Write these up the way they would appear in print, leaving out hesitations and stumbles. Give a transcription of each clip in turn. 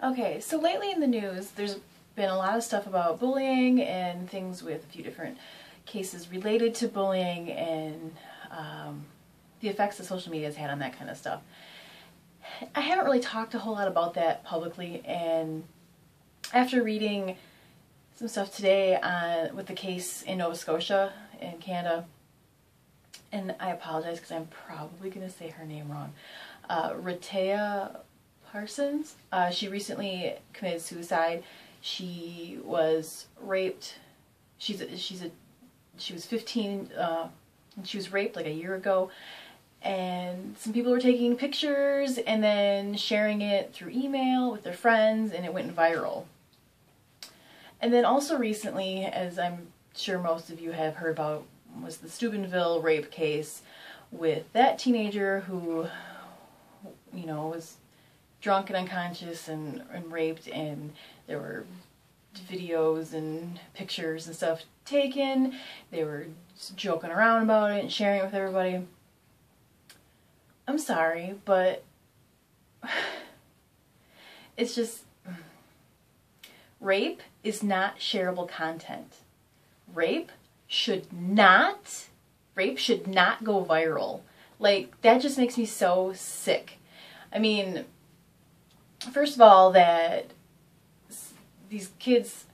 Okay, so lately in the news, there's been a lot of stuff about bullying and things with a few different cases related to bullying and the effects that social media has had on that kind of stuff. I haven't really talked a whole lot about that publicly, and after reading some stuff today with the case in Nova Scotia in Canada, and I apologize because I'm probably going to say her name wrong, Rehtaeh Parson. She recently committed suicide. She was raped. She was 15 and she was raped like a year ago. And some people were taking pictures and then sharing it through email with their friends, and it went viral. And then also recently, as I'm sure most of you have heard about, was the Steubenville rape case with that teenager who, you know, was drunk and unconscious and raped, and there were videos and pictures and stuff taken. They were joking around about it and sharing it with everybody. I'm sorry, but it's just, rape is not shareable content. Rape should not go viral. Like, that just makes me so sick. I mean, first of all, that these kids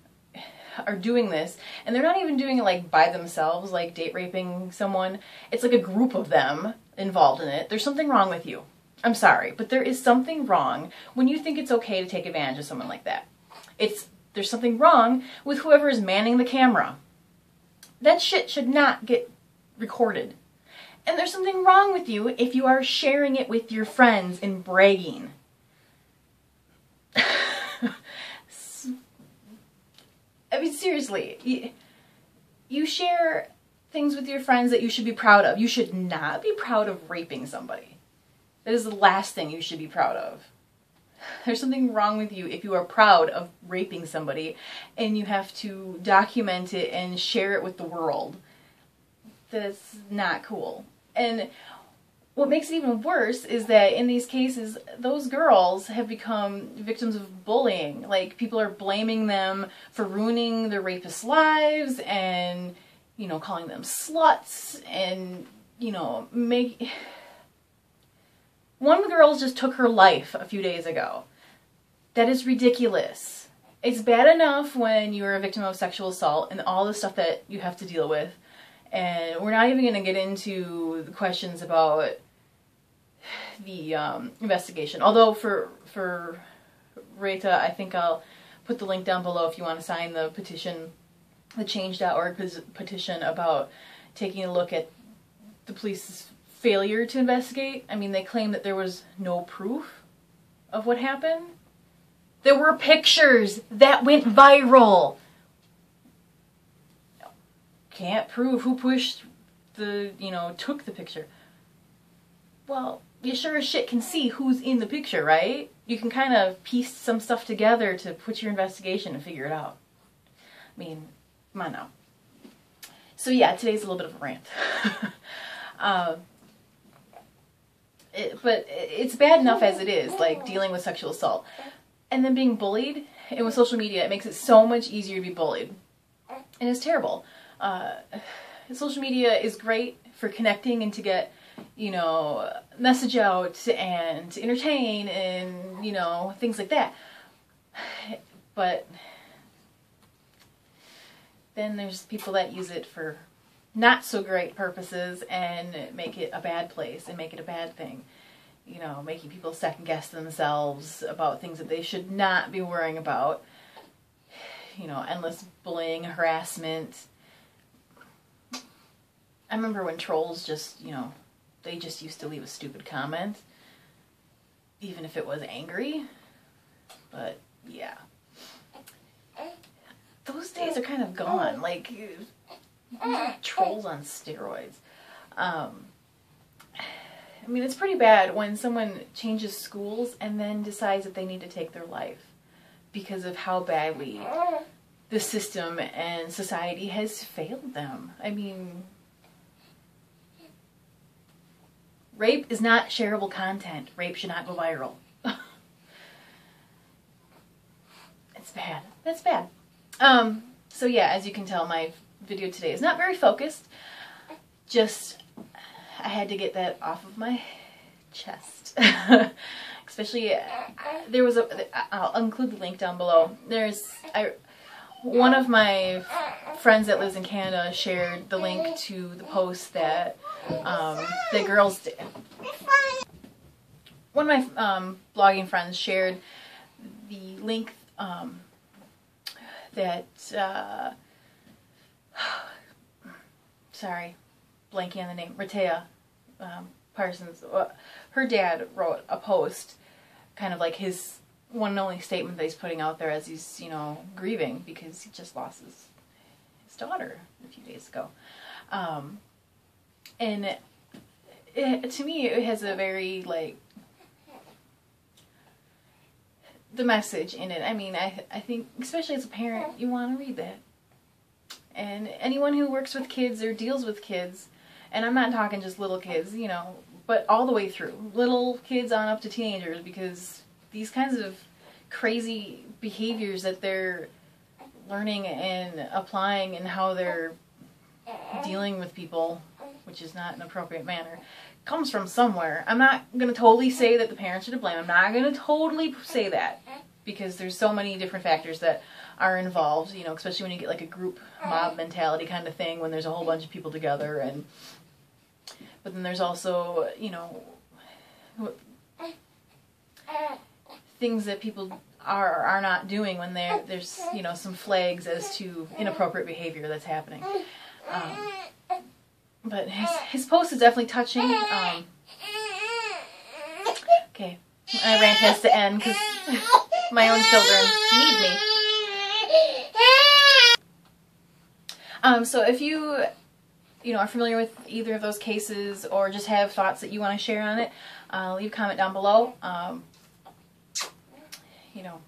are doing this, and they're not even doing it like by themselves, like date raping someone. It's like a group of them involved in it. There's something wrong with you. I'm sorry, but there is something wrong when you think it's okay to take advantage of someone like that. There's something wrong with whoever is manning the camera. That shit should not get recorded. And there's something wrong with you if you are sharing it with your friends and bragging. I mean, seriously, you share things with your friends that you should be proud of. You should not be proud of raping somebody. That is the last thing you should be proud of. There's something wrong with you if you are proud of raping somebody and you have to document it and share it with the world. That's not cool. And what makes it even worse is that in these cases, those girls have become victims of bullying. Like, people are blaming them for ruining their rapists' lives and, you know, calling them sluts and, you know, One girl just took her life a few days ago. That is ridiculous. It's bad enough when you're a victim of sexual assault and all the stuff that you have to deal with. And we're not even going to get into the questions about the investigation. Although for Rehtaeh, I think I'll put the link down below if you want to sign the petition, the change.org petition about taking a look at the police's failure to investigate. I mean, they claim that there was no proof of what happened. There were pictures that went viral. Can't prove who pushed took the picture. Well, you sure as shit can see who's in the picture, right? You can kind of piece some stuff together to put your investigation and figure it out. I mean, come on now. So yeah, today's a little bit of a rant. But it's bad enough as it is, like dealing with sexual assault. And then being bullied, and with social media, it makes it so much easier to be bullied. And it's terrible. Social media is great for connecting and to get, you know, message out and to entertain and, you know, things like that. But then there's people that use it for not so great purposes and make it a bad place and make it a bad thing. You know, making people second guess themselves about things that they should not be worrying about. You know, endless bullying, harassment. I remember when trolls just, you know, they just used to leave a stupid comment, even if it was angry. But, yeah. Those days are kind of gone. Like, trolls on steroids. I mean, it's pretty bad when someone changes schools and then decides that they need to take their life because of how badly the system and society has failed them. I mean, rape is not shareable content. Rape should not go viral. bad. That's bad. So yeah, as you can tell, my video today is not very focused. Just, I had to get that off of my chest. Especially, there was I'll include the link down below. One of my friends that lives in Canada shared the link to the post that the girls did. One of my blogging friends shared the link that, sorry, blanking on the name, Rehtaeh Parsons, her dad wrote a post, kind of like his one and only statement that he's putting out there as he's, you know, grieving because he just lost his daughter a few days ago. And to me, it has a very, like, the message in it. I mean, I think, especially as a parent, you want to read that. And anyone who works with kids or deals with kids, and I'm not talking just little kids, you know, but all the way through. Little kids on up to teenagers, because these kinds of crazy behaviors that they're learning and applying and how they're dealing with people, which is not an appropriate manner, comes from somewhere. I'm not going to totally say that the parents are to blame. I'm not going to totally say that, because there's so many different factors that are involved, you know, especially when you get like a group mob mentality kind of thing, when there's a whole bunch of people together. And but then there's also, you know, things that people are or are not doing when there's, you know, some flags as to inappropriate behavior that's happening. But his post is definitely touching. Okay, my rant has to end because my own children need me. So if you know, are familiar with either of those cases or just have thoughts that you want to share on it, leave a comment down below. You know,